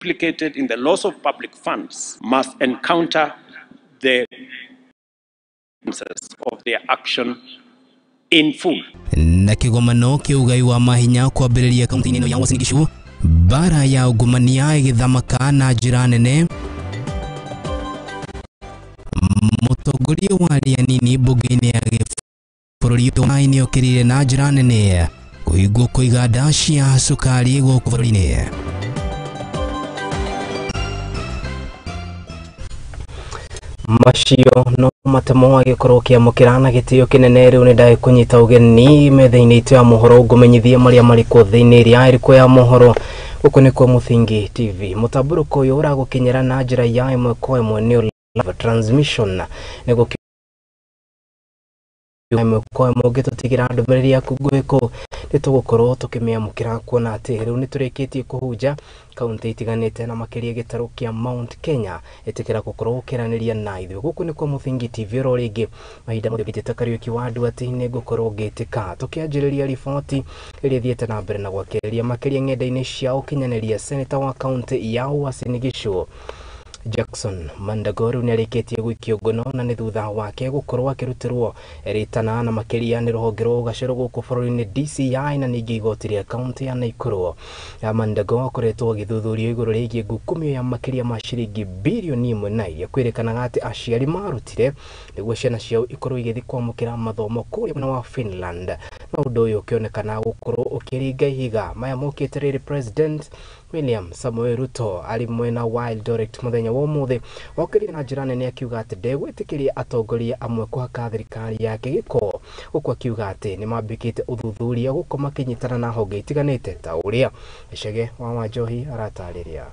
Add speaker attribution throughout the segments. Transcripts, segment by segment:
Speaker 1: implicated in the loss of public funds must encounter the consequences of their action in full.
Speaker 2: Na kigomano kiugai wa mahinya kwambĩrĩria kaunti-inĩ ĩno ya Uasin Gishu, bara ya ungumania igithamaka na njĩra nene. Mũtongoria wa hwaiini mbunge-inĩ ya bũrũri ũyũ nĩokĩrire na njĩra nene kũhingwo kwa iganda cia cukari gũkũ bũrũri-inĩ. Macio no matemo agĩkorwo kĩamũkĩra na gĩtĩo kĩnene rĩu nĩ ndagĩ kũnyita ũgeni metha-inĩ itũ ya mohoro ngũmenyithie marĩa marĩ kuo thĩinĩ ĩrĩa ĩrĩkũ ya mohoro gũkũ nĩ kwa Mũthingi TV. Mũtambũrũko ũyũ ũragũkinyĩra na njĩra ya ĩmwe kwa ĩmwe nĩ live transmission nĩguo ĩmwe kwa ĩmwe ũngĩtũtigĩra ndũmĩrĩri yaku ngũĩkũ nĩtũgũkorwo tũkĩmĩamũkĩra kuona atĩ rĩu nĩtũrĩkĩtie kũhunja kaunti itiganĩte na makĩria gĩtarũ kĩa Mount Kenya ĩtĩkĩra gũkorwo ũkĩranĩria na ithuĩ. Gũkũ nĩ kwa Mũthingi TV oro rĩngĩ mahinda mothe ngĩjĩte Kariuki wa Nduati nĩngũkorwo ngĩtĩka tũkĩanjĩrĩria riboti ĩrĩa ĩthiĩte na mbere na gwakĩrĩria makĩria ng'enda-inĩ cia ũkinyanĩria. Seneta wa kaunti ya Uasin Gishu Jackson Mandago rĩu nĩarĩkĩtie gũikio ngono na nĩ thutha wake gũkorwo akĩrutĩrwo ritana na makĩria nĩ rũhonge rwa ũgacĩru gũkũ bũrũri-inĩ DCI na ningĩ igoti rĩa kaunti ya Nakuru. Mandago akoretwo agĩthuthurio igũrũ rĩgiĩ ngukumio ya makĩria ma ciringi birioni 1 na iria kwĩrĩkanaga atĩ aciari marutire nĩguo ciana ciao ikorwo igĩthiĩ kwamũkĩra mathomo kũrĩa mwena wa Finland, na ũndũ ũyũ ũkĩonekana gũkorwo ũkĩringa ihiga maya mokĩte rĩrĩ President William Samuel Ruto arĩ mwena wa Eldoret mũthenya wa ũmũthĩ okĩrire na njĩra nene akiuga atĩ ndegwĩtĩkĩria atongoria amwe kũhaka thirikari yake gĩko, gũkũ akiuga atĩ nĩmambĩkĩte ũthuthuria gũkũ makĩnyitana na honge itiganĩte ta ũrĩa Icege wa Wanjohi aratarĩria.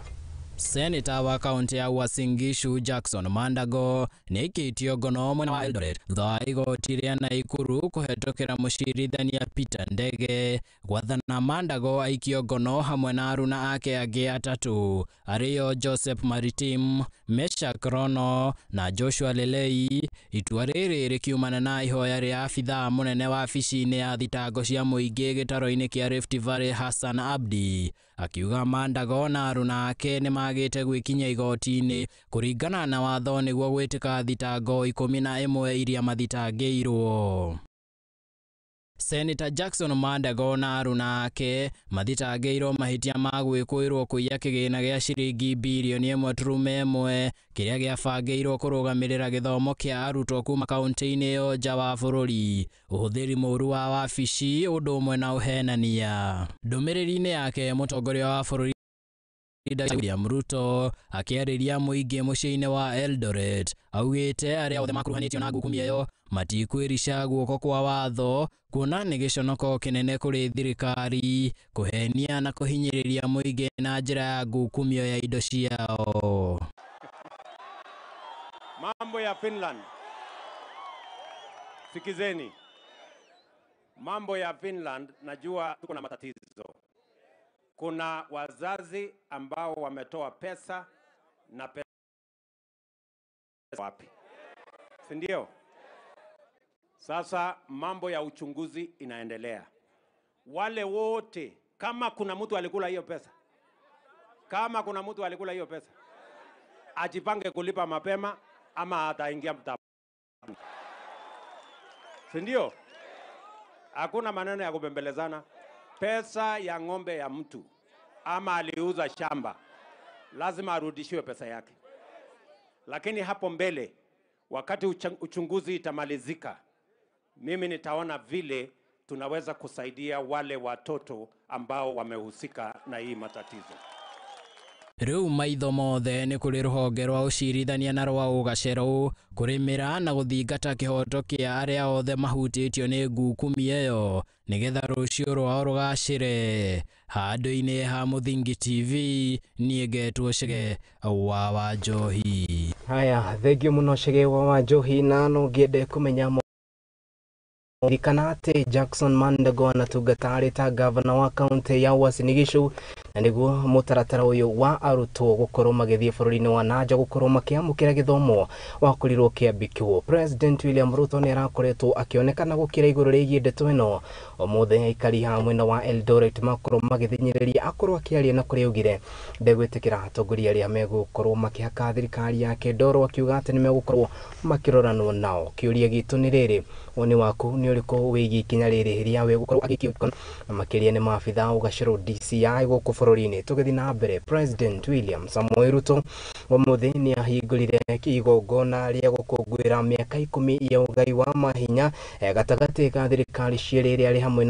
Speaker 2: Seneta wa kaunti ya Uasin Gishu Jackson Mandago nĩaikĩtio ngono mwena wa Eldoret thutha wa igoti rĩa Nakuru kũhetũkĩra mũcirithania Peter Ndege gwathana Mandago aikio ngono hamwe na aruna ake angĩ atatũ arĩo Joseph Maritim, Meshak Rono na Joshua Lelei. Itua rĩrĩ rĩkiumana na ihoya rĩa abithaa mũnene wa wabici-inĩ ya thitango cia mũingĩ gĩtaro-inĩ kĩa Rift Valley Hassan Abdi akiuga Mandago na aruna ake nĩmagĩte gwĩkinya igoti-inĩ kũringana na watho nĩguo gwĩtĩka thitango 11 iria mathitangĩirwo. Senator Jackson Mandago na aruna ake mathitangĩirwo mahĩtia ma gwĩkũĩrwo kũiya kĩgĩna gĩa ciringi birioni 1.1 kĩrĩa gĩabangĩirwo kũrũgamĩrĩra gĩthomo kĩa arutwo kuma kaunti-inĩ ĩyo nja wa bũrũri, ũhũthĩri mũũru wa wabici, ũndũ ũmwe na ũhenania. Ndũmĩrĩri-inĩ yake mũtongoria wa bũrũri William Ruto akĩarĩria mũingĩ mũciĩ-inĩ wa Eldoret augĩte arĩa othe makuruhanĩtio na ngukumio ĩyo matikwĩrica guoko kwa watho kuona nĩ gĩconoko kĩnene kũrĩ thirikari kũhenia na kũhinyĩrĩria mũingĩ na njĩra ya ngukumio ya indo ciao.
Speaker 1: Mambo ya Finland, sikizeni. Mambo ya Finland, najua tuko na matatizo. Kuna wazazi ambao wametoa pesa na pesa wapi? Si ndio? Sasa mambo ya uchunguzi inaendelea. Wale wote, kama kuna mtu alikula hiyo pesa, ajipange kulipa mapema ama ataingia mtaani. Si ndio? Hakuna maneno ya kubembelezana. Pesa ya ng'ombe ya mtu ama aliuza shamba lazima arudishiwe pesa yake. Lakini hapo mbele wakati uchunguzi itamalizika, mimi nitaona vile tunaweza kusaidia wale watoto ambao wamehusika na hii matatizo.
Speaker 2: Rĩu maitho mothe nĩ kũrĩ rũhonge rwa ũcirithania na rwa ũgacĩru kũrĩmĩra na gũthingata kĩhoto kĩa arĩa othe mahutĩtio nĩ ngukumio ĩyo nĩgetha rũciũ rwao rũgacĩre. Handũ-inĩ ha Mũthingi TV niĩ ngetwo Icege wa Wanjohi. Haya, thengio mũno Icege wa Wanjohi, na no ngĩende kũmenya kana atĩ Jackson Mandago anatungatĩra ta gavana wa kaunti ya Uasin Gishu na niguo mutaratara uyu wa arutwo gukorwo magithie bururi-ini wa nanja gukorwo makiamukira githomo wa kurirwo kiambikiwo. President William Ruto ni arakoretwo akionekana gukira iguru rigie ndeto ino omuthe aikari hamwe na wa Eldoret makorwo magithinyiriria akorwo akiaria na kuri ugire ndegwitikira atongoria aria megukorwo makihaka thirikari yake ndoro akiuga ati ni megukorwo makiroranwo nao. Kiuria gitu ni riri, woni waku ni uriko wigi ikinya riri ria we gukorwo agikio na makiria ni maabitha ugaciro DCI guku bururi-ini. Tugithi na mbere, President William Samoei Ruto omuthe ni ahingurire igongona ria gukungwira miaka 10 ya ugai wa mahinya gatagati ka thirikari cieri ari hamwe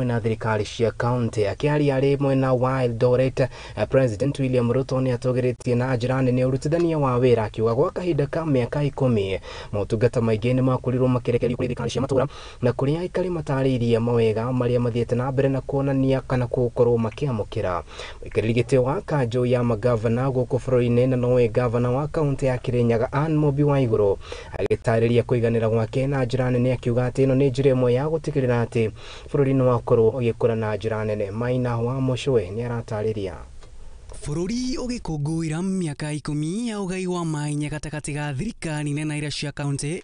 Speaker 2: na thirikari cia county. Akiaria ari mwena wa Eldoret, President William Ruto ni atogiritie na njira nene urutithania wa wira akiuga gwa kahinda ka miaka 10 motungata maingi ni makurirwo makirekerio kuri thirikari cia matura na kuria aikari matariirie mawega maria mathiete na mbere na kuonania kana gukorwo makiamukira. Muikariri giti wa kanjo ya magavana guku bururi-ini na nowe gavana wa county ya Kirinyaga Ann Mobi wa iguru agitariria kuiganira gwake na njira nene akiuga ati ino ni njira imwe ya gutikirira ati bururi-ini wakorwo ugikura na njira nene. Maina wa Mucwe ni aratariria.
Speaker 3: Bururi ugikungwira miaka 10 ya ugai wa mahinya gatagati ga thirikari na ira cia county.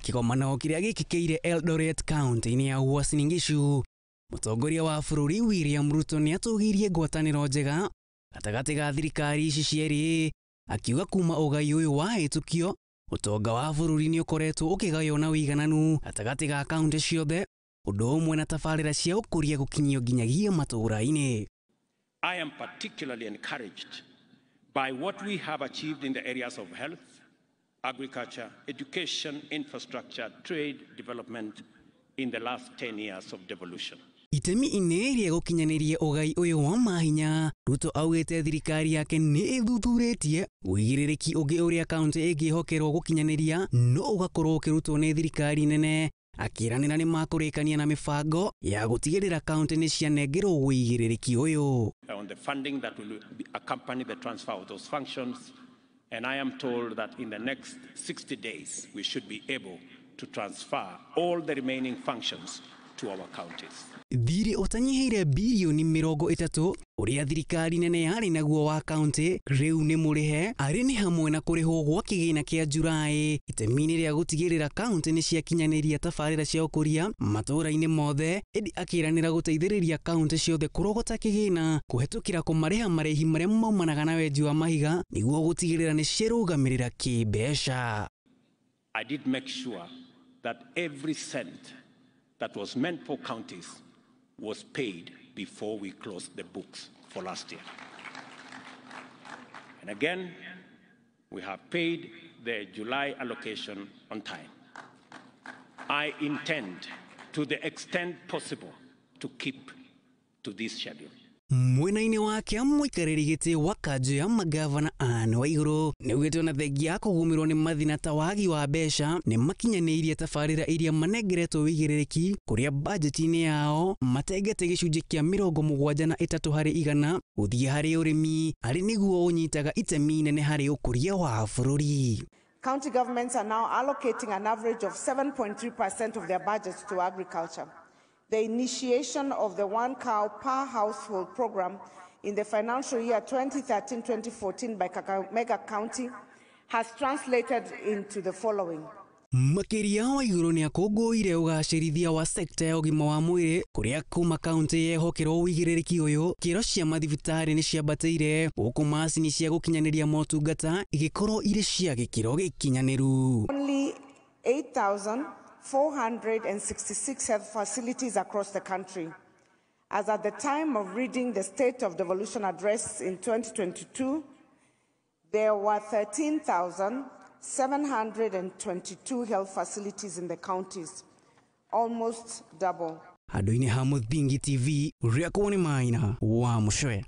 Speaker 3: Kigomano kiria gikikiire Eldoret county ni ya Uasin Gishu. Mutongoria wa bururi William Ruto ni atugirie ngwataniro njega gatagati ga thirikari ici cieri, akiuga kuma ugai uyu wa hitukio utonga wa bururi ni ukoretwo ukigayo na wigananu gatagati ga county ciothe undu umwe na tabarira cia ukuria gukinyio nginyagia matura-ini.
Speaker 1: I am particularly encouraged by what we have achieved in the areas of health, agriculture, education, infrastructure, trade, development in the last 10 years of devolution.
Speaker 3: Itemi ine ria gukinyaniria ugai uyu wa mahinya, Ruto augite thirikari yake ni ithuthuretie wigiririki ungi uria county igihokerwo gukinyaniria no ugakorwo ukirutwo ni thirikari nene, akiranira ni makurikania na mibango ya gutigirira county ni cianengerwo wigiririki uyu.
Speaker 1: On the funding that will accompany the transfer of those functions, and I am told that in the next 60 days we should be able to transfer all the remaining functions to our counties.
Speaker 3: Thiri utanyiheire bilioni 30 uria thirikari nene yari naguo wa county riu ni murihe ari ni hamwe na kurihwo gwa kigina kia Julai. Itemini ria gutigirira county ni ciakinyaniria tabarira cia ukuria matura-ini mothe, edi akiranira guteithiriria county ciothe kurogota kigina kuhetukira kumariha marehi maria maumanaga na wenji wa mahiga niguo gutigirira ni cirugamirira kibeca.
Speaker 1: I did make sure that every cent that was meant for counties was paid before we closed the books for last year. And again, we have paid the July allocation on time. I intend, to the extent possible, to keep to this schedule.
Speaker 3: Mwena-ini wake muikariri giti wa kanjo ya magavana Ann wa iguru ni ugite na thengia kugumirwo ni mathina ta wagi wa beca ni makinyaniirie tabarira iria manengeretwo wigiririki kuria budget-ini yao matengete gicunji kia 73 hari igana guthie hari urimi ari niguo unyitaga itemi nene hari ukuria wa bururi.
Speaker 4: County governments are now allocating an average of 7.3% of their budgets to agriculture. The initiation of the one cow per household program in the financial year 2013-2014 by Kakamega County has translated into the following.
Speaker 3: Makiria wa iguru ni akunguire ugacirithia wa sekta ya ugima wa mwiri kuria kuma county yehokerwo wigiririki uyu kiro cia mathibitari ni ciambateire guku macini cia gukinyaniria motungata igikorwo iri cia gikiro gikinyaniru.
Speaker 4: Only 8,466 health facilities across the country. As at the time of reading the State of Devolution Address in 2022, there were 13,722 health facilities in the counties, almost double.
Speaker 3: Handu-ini ha Muthingi TV, uria kuoni Maina wa Mucwe.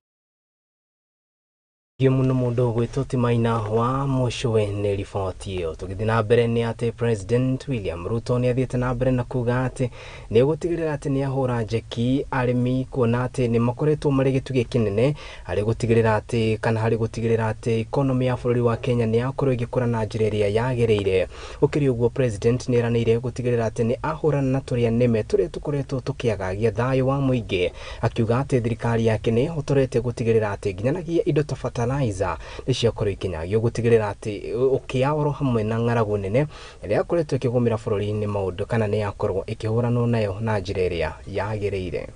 Speaker 2: Muno mundu gwitoti maina wa mushowe ni riboti iyo tugithi na mbere ni ati President William Ruto ni athiete na mbere na kuga ati ni gutigirira ati ni ahura njeki arimi kuona ati ni makoretwo mari gitugi kinene ari gutigirira ati kana hari gutigirira ati economy ya bururi wa Kenya ni yakorwo igikura na njira iria yagereire. Ukiri uguo President ni eranire gutigirira ati ni ahurana na turia neme turia tukoretwo tukiagagia thayo wa muingi, akiuga ati thirikari yake ni hotorete gutigirira ati nginyanagia indo ta fertilizer niciakorwo ikinyagio gutigirira ati ukiaoro hamwe na ng'aragu nene iria yakoretwo ikigumira bururi-ini maundu kana ni yakorwo ikihuranwo nayo na njira iria yagereire.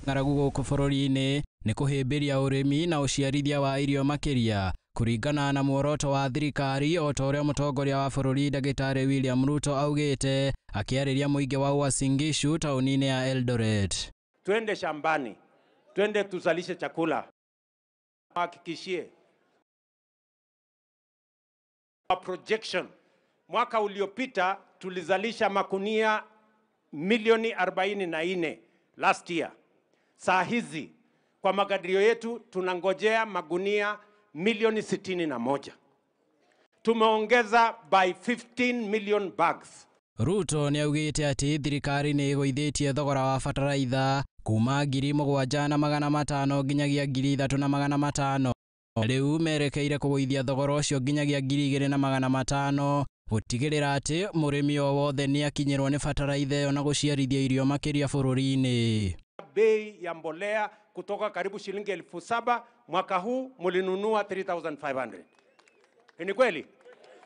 Speaker 3: Ng'aragu guku bururi-ini ni kuhimbiria urimi na uciarithia wa irio makiria kuringana na muoroto wa thirikari o ta uria mutongoria wa bururi Ndagitari William Ruto augite akiariria muingi wa Uasin Gishu tauni-ini ya Eldoret.
Speaker 1: Twende shambani, twende tuzalishe chakula. Hakikishie projection mwaka uliopita tulizalisha makunia milioni 44 last year. Saa hizi kwa makadirio yetu tunangojea magunia milioni 61. Tumeongeza by 15 million bags.
Speaker 3: Ruto ni augite ati thirikari ni igwithitie thogora wa fertilizer kuma 7,500 nginyagia 3,500. Riu merekeire kugwithia thogora ucio nginyagia 2,500 gutigirira ati murimi o wothe ni akinyirwo ni fertilizer yo na guciarithia irio makiria bururi-ini.
Speaker 1: Bei ya mbolea kutoka karibu shilingi 7,000 mwaka huu mulinunua 3,500. Ni kweli?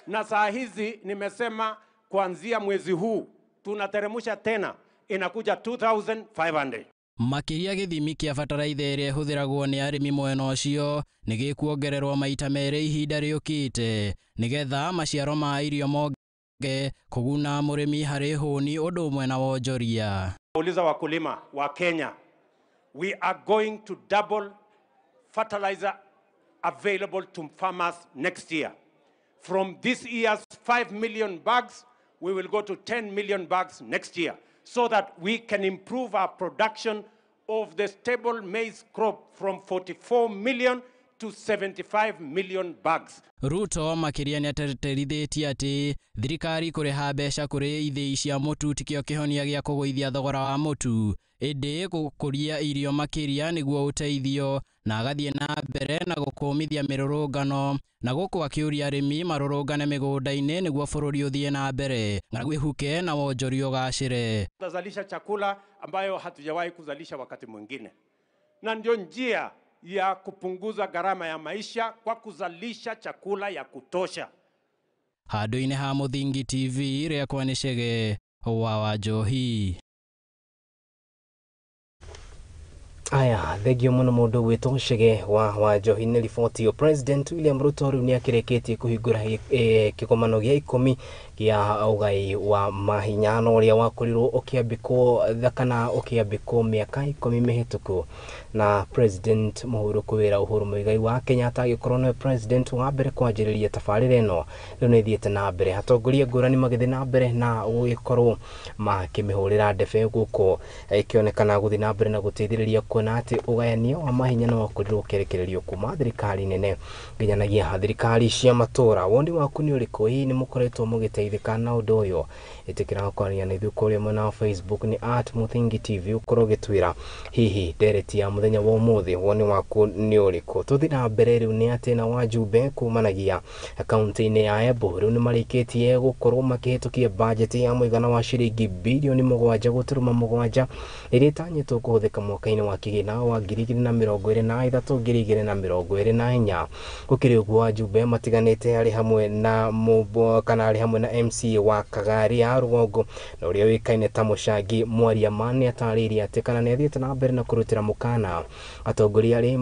Speaker 1: Na saa hizi nimesema kuanzia mwezi huu tunateremusha tena inakuja 2,500.
Speaker 3: Makiria githimi kia fertilizer iria huthiragwo ni arimi mwena ucio ni gikuongererwo maita meri ihinda riukite nigetha maciaro ma irio monge kuguna murimi hari huni undu umwe na wonjoria.
Speaker 1: Uliza wakulima wa Kenya, we are going to double fertilizer available to farmers next year. From this year's 5 million bags, we will go to 10 million bags next year, so that we can improve our production of the stable maize crop from 44 million to 75 million bags.
Speaker 3: Ruto makiria ni ateterithitie ati thirikari kuriha mbeca kuri ithii cia mutu tikio kihonia gia kugwithia thogora wa mutu indi gukuria irio makiria niguo uteithio na agathie na mbere na gukumithia mirurungano na guku akiuria arimi marurungane migunda-ini niguo bururi uthie na mbere ng'aragu ihuke na wonjoria ugacire.
Speaker 1: Tutazalisha chakula ambayo hatujawahi kuzalisha wakati mwingine, na ndio njia ya kupunguza gharama ya maisha kwa kuzalisha chakula ya kutosha.
Speaker 3: Handu-ini ha Muthingi TV riakwa ni Chege wa Wanjohi.
Speaker 2: Aya, thegio muno mundu gwitwo Chege wa Wanjohi ni riboti yo. President William Ruto riu ni akireketie kuhingura kikomano gia 10 gia ugai wa mahinyano uria wakorirwo ukiambikwo thakana ukiambikwo miaka 10 mihituku na President Mohoro kuwira Uhuru Muigai wa Kenya atagikorwo no president wa mbere kwanjiriria tabarira ino riu ni thiete na mbere hatongoria ngurani magithi na mbere na gugikorwo makimihurira ndebe guko ikionekana guthi na mbere na guteithiriria kuona ati ugayanio wa mahinyano wakorirwo ukerekererio kuma thirikari nene nginyanagia thirikari cia matura. Wondi waku ni uriko? Hii ni mukoretwo mugiteithika na undu uyu? Itikira kwaria na ithu kuria mwena wa Facebook ni @Muthingi TV ukorwo gitwira hihi dereti ya muthenya wa umuthi woni waku ni uriko? Tuthi na mbere riu ni ati na Wajumbe kumanagia akaunti-ini ya Embu riu ni marikitie gukorwo makihitukia budget ya muigana wa ciringi bilioni 7.7 iria itanyitwo kuhuthika mwaka-ini wa kigina wa 2023-2024. Ukiri uguo Wajumbe matiganite ari hamwe na ari hamwe na MC wa Kagari ya Rugongo na uria wikaine ta Mucangi Mwariamani atariria ati kana ni athiete na mbere na kurutira mukana atongoria aria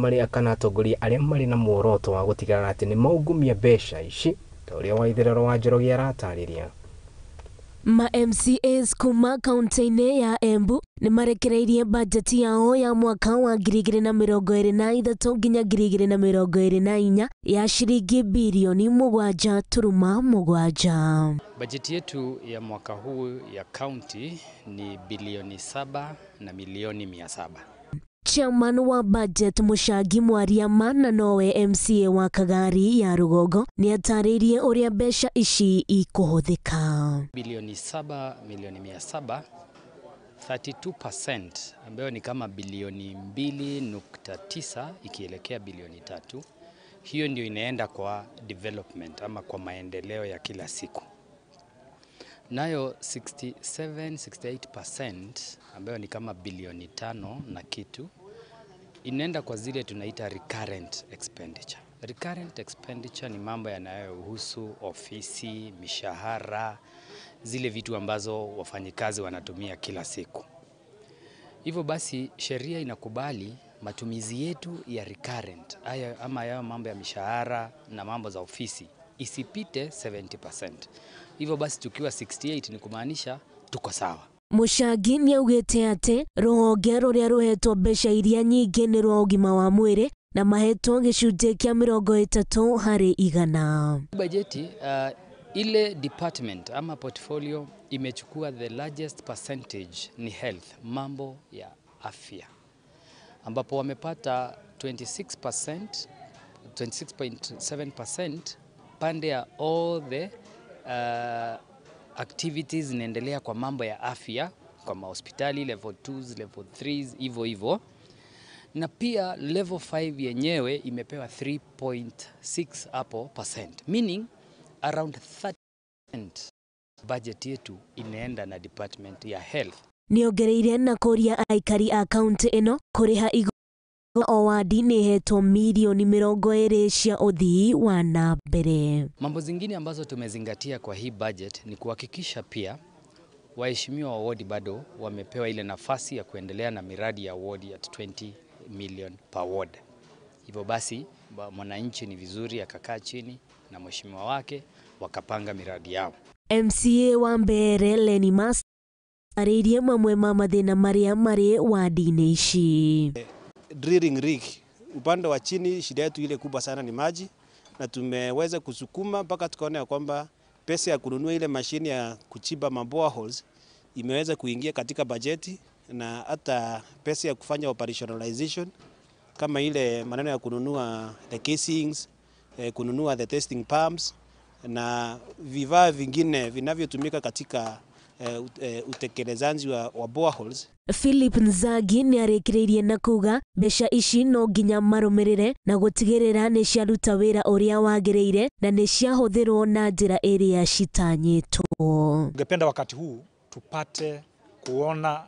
Speaker 2: mari na muoroto wa gutigana ati ni maungumia mbeca ici ta uria Waithirero wa Njoroge aratariria.
Speaker 5: Ma MCAs kuma kaunti-ini ya Embu ni marekereirie bajeti yao ya mwaka wa 2023 nginya 2024 ya shilingi bilioni 7.7.
Speaker 6: Bajeti yetu ya mwaka huu ya kaunti ni bilioni 7 na milioni 700.
Speaker 5: Chairman wa budget Mushagi Mwariama na nowe MCA wa Kagari ya Rugogo ni ataririe uria mbeca ici ikuhuthika.
Speaker 6: Bilioni 7,700,000, 32% ambayo ni kama bilioni 2.9 ikielekea bilioni 3. Hiyo ndio inaenda kwa development ama kwa maendeleo ya kila siku. Nayo 68% ambayo ni kama bilioni 5 na kitu inaenda kwa zile tunaita recurrent expenditure. Recurrent expenditure ni mambo yanayohusu ofisi, mishahara, zile vitu ambazo wafanyikazi wanatumia kila siku. Hivyo basi sheria inakubali matumizi yetu ya recurrent ama ya mambo ya mishahara na mambo za ofisi isipite 70%. Hivyo basi tukiwa 68 ni kumaanisha tuko sawa.
Speaker 5: Mushagi ni augite ati ruhonge ruria ruhetwo mbeca iria nyingi ni rwa ugima wa mwiri na mahetwo gicunje kia 30%
Speaker 6: Bajeti ile department ama portfolio imechukua the largest percentage ni health, mambo ya afya, ambapo wamepata 26.7% pande ya all the activities zinaendelea kwa mambo ya afya kwa hospitali level 2s, level 3s, hivyo. Na pia level 5 yenyewe imepewa 3.6 hapo %, meaning around 30% budget yetu inaenda na department ya health.
Speaker 5: Niongereire na kuria aikari a county ino kuriha igoti o wadi ni hetwo milioni 20 cia uthii wa na mbere.
Speaker 6: Mambo zingine ambazo tumezingatia kwa hii budget ni kuhakikisha pia waheshimiwa wa ward bado wamepewa ile nafasi ya kuendelea na miradi ya ward at 20 million per ward. Hivyo basi mwananchi ni vizuri akakaa chini na mheshimiwa wake wakapanga miradi yao.
Speaker 5: MCA wa mbere Lenny Mas aririe mamwe ma mathina maria mari wadi-ini ici.
Speaker 7: Drilling rig upande wa chini, shida yetu ile kubwa sana ni maji, na tumeweza kusukuma mpaka tukaona ya kwamba pesa ya kununua ile mashine ya kuchimba maboreholes imeweza kuingia katika bajeti, na hata pesa ya kufanya operationalization kama ile maneno ya kununua the casings, kununua the testing pumps na vifaa vingine vinavyotumika katika utekelezaji wa boreholes.
Speaker 5: Philip Nzagi ni arekireirie na kuga mbeca ici no nginya marumirire na gutigirira ni ciaruta wira uria wagireire na ni ciahuthirwo na njira iria citanyitwo.
Speaker 8: Ungependa wakati huu tupate kuona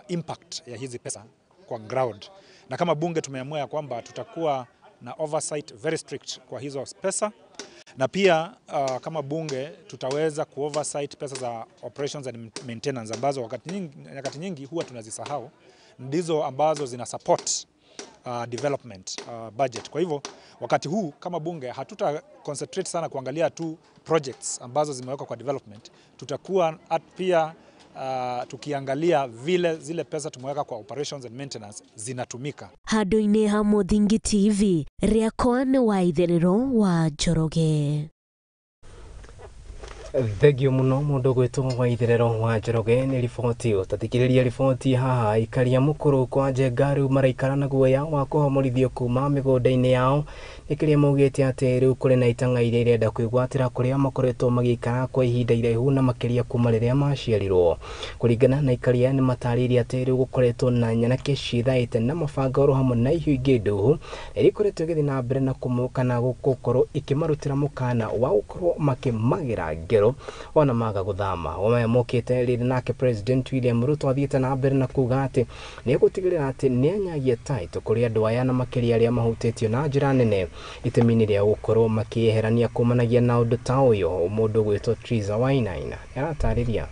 Speaker 8: impact ya hizi pesa kwa ground, na kama bunge tumeamua ya kwamba tutakuwa na oversight very strict kwa hizo pesa, na pia kama bunge tutaweza kuoversight pesa za operations and maintenance ambazo wakati nyingi huwa tunazisahau, ndizo ambazo zina support development budget. Kwa hivyo wakati huu kama bunge hatuta concentrate sana kuangalia tu projects ambazo zimewekwa kwa development, tutakuwa pia tukiangalia vile zile pesa tumeweka kwa operations and maintenance zinatumika.
Speaker 5: Handu-ini ha Muthingi TV, riakwa ni Waithiriro wa Njoroge.
Speaker 2: Thegio muno mundu gwitwo Waithiriro wa Njoroge ni riboti utathikiriria riboti haha ikaria mukuru kwa Njengaru maraikara na guoya wa kuhomorithio kuma migunda-ini yao ikiria maugite ati riu kuri na itanga iria irenda kwigwatira kuria makoretwo magikara kwa ihinda iraihu na makiria kuma riria maciarirwo. Kuringana na ikaria ni matariria ati riu gukoretwo na nyanake cithaite na mabanga oro hamwe na ihu ingi nduhu iri koretwo githi na mbere na kumuka na gukorwo ikimarutira mukana wa gukorwo makimagira ngero ona maga guthama. Wame mokite riri nake President William Ruto athiite na mbere na kuga ati ni gutigirira ati ni anyagia taito kuri andu aya na makiria aria mahutitio na njira nene itemini ria gukorwo makieherania kumanagia na undu ta uyu. Mundu gwitwo hwaiini aratariria.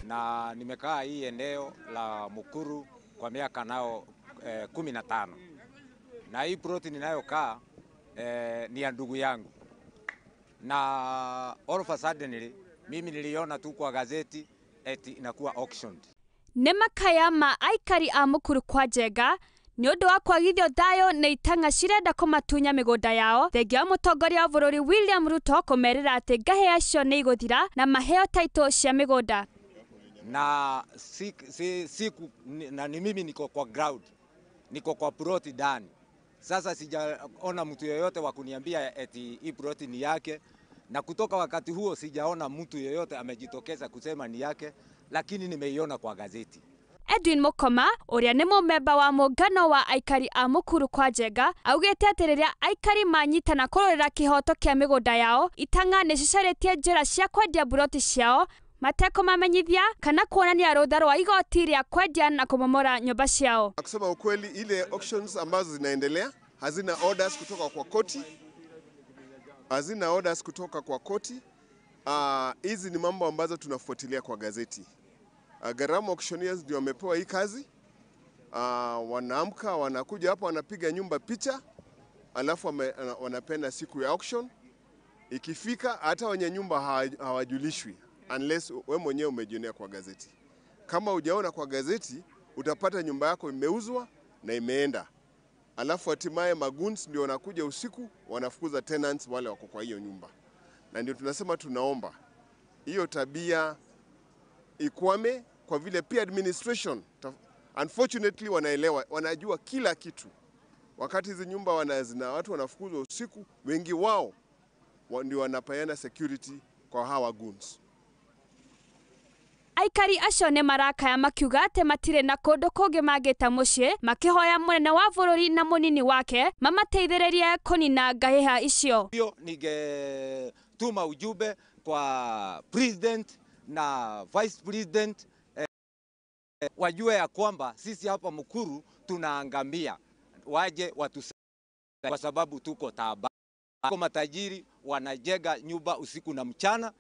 Speaker 1: Na nimekaa hii eneo la Mukuru kwa miaka nao 15, na hii ploti ninayokaa ni ya ndugu yangu, na all of a sudden mimi niliona tu kwa gazeti eti inakuwa auctioned.
Speaker 9: Nĩ makaya ma aikari a Mukuru kwa Njenga nĩ ũndũ wa kwagithio thayo na itanga cirenda kũmatunya mĩgũnda yao thengia mũtongoria wa bũrũri William Ruto kũmerĩra atĩ ngahĩha icio nĩ igũthira na maheo taitũ cia mĩgũnda.
Speaker 10: na na ni mimi niko kwa ground, niko kwa ploti ndani. Sasa sijaona mtu yeyote wa kuniambia eti hii ploti ni yake, na kutoka wakati huo sijaona mtu yeyote amejitokeza kusema ni yake, lakini nimeiona kwa gazeti.
Speaker 9: Edwin Mukoma, uria ni mumemba wa muungano wa aikari a Mukuru kwa Njenga, augite ati riria aikari manyitana kurorera kihoto kia migunda yao, itanga ni cicaritie njira cia kwendia buroti ciao matekumamenyithia kana kuonania rutha rwa igoti ria kwendia na kumomora nyumba ciao.
Speaker 11: Kusema ukweli, ile auctions ambazo zinaendelea hazina orders kutoka kwa koti, hizi ni mambo ambazo tunafuatilia kwa gazeti. Gharama auctioneers ndio wamepewa hii kazi. Wanaamka, wanakuja hapa, wanapiga nyumba picha, alafu wanapenda siku ya auction. Ikifika hata wenye nyumba hawajulishwi unless we mwenyewe umejionea kwa gazeti. Kama hujaona kwa gazeti, utapata nyumba yako imeuzwa na imeenda. Alafu hatimaye maguns ndio wanakuja usiku, wanafukuza tenants wale wako kwa hiyo nyumba. Na ndio tunasema tunaomba hiyo tabia ikwame, kwa vile pia administration unfortunately wanaelewa, wanajua kila kitu. Wakati hizi nyumba watu wanafukuzwa usiku, wengi wao ndio wanapayana security kwa hawa goons.
Speaker 9: Aikari acio ni marakaya makiuga ati matire na kundu kungi mangita mucii, makihoya munene wa bururi na munini wake mamateithĩrĩrie kunina ngahiha icio.
Speaker 10: Hiyo ningetuma ujumbe kwa president na vice president, wajue ya kwamba sisi hapa Mukuru tunaangamia, waje watusaidie kwa sababu tuko taaba. Kwa matajiri wanajenga nyumba usiku na mchana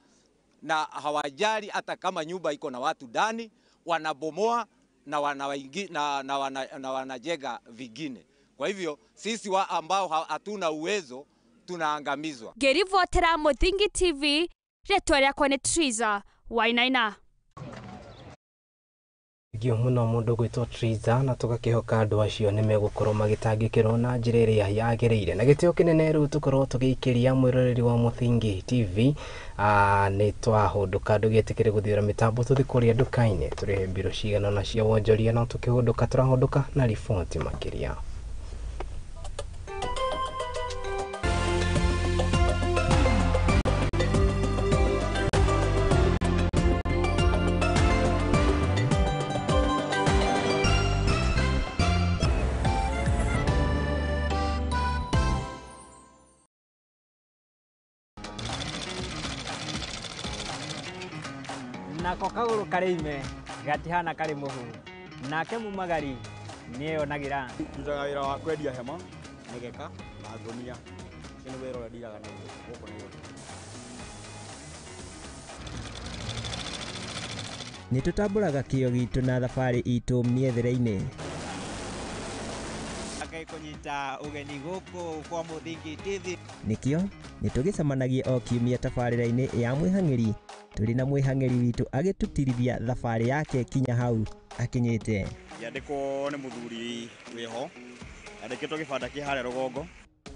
Speaker 10: na hawajali hata kama nyumba iko na watu ndani, wanabomoa na wanajenga vingine. Kwa hivyo sisi ambao hatuna uwezo tunaangamizwa.
Speaker 9: Ngĩribotera Muthingi TV, rĩtwa rĩakwa nĩ Triza Wainaina.
Speaker 2: Gio muno mundu gwitwo Triza, na tugakihoka andu acio ni megukorwo magitangikirwo na njira iria yagiriire, na gitio kinene riu tukorwo tugiikiria mwiroreri wa Muthingi TV. Ni twahunduka ndugietikire guthiura mitambo tuthikuria ndukaine, turihe mbiro cigana na cia wonjoria, no tukihunduka turahunduka na riboti makiria.
Speaker 12: Nako kaguru karime gatihana kari muhuru, nake mumagari niyo nagira
Speaker 13: ndutaga wira wa kwendia hema migeka na ngonia. Kini wira uria ndiraga na guko niyo
Speaker 14: ni tutamburaga kio gitu na thabari itu miethere-ini.
Speaker 15: Kunyita ugeni guku kwa Muthingi TV,
Speaker 14: nikio ni tugicemanagie o kiumia tabarira-ini ya mwihang'iri, turi na mwihang'iri witu agitutirithia thabari yake kinya hau akinyite.
Speaker 13: Yandiko ni muthuri wiho andikitwo gibanda kihare rugongo,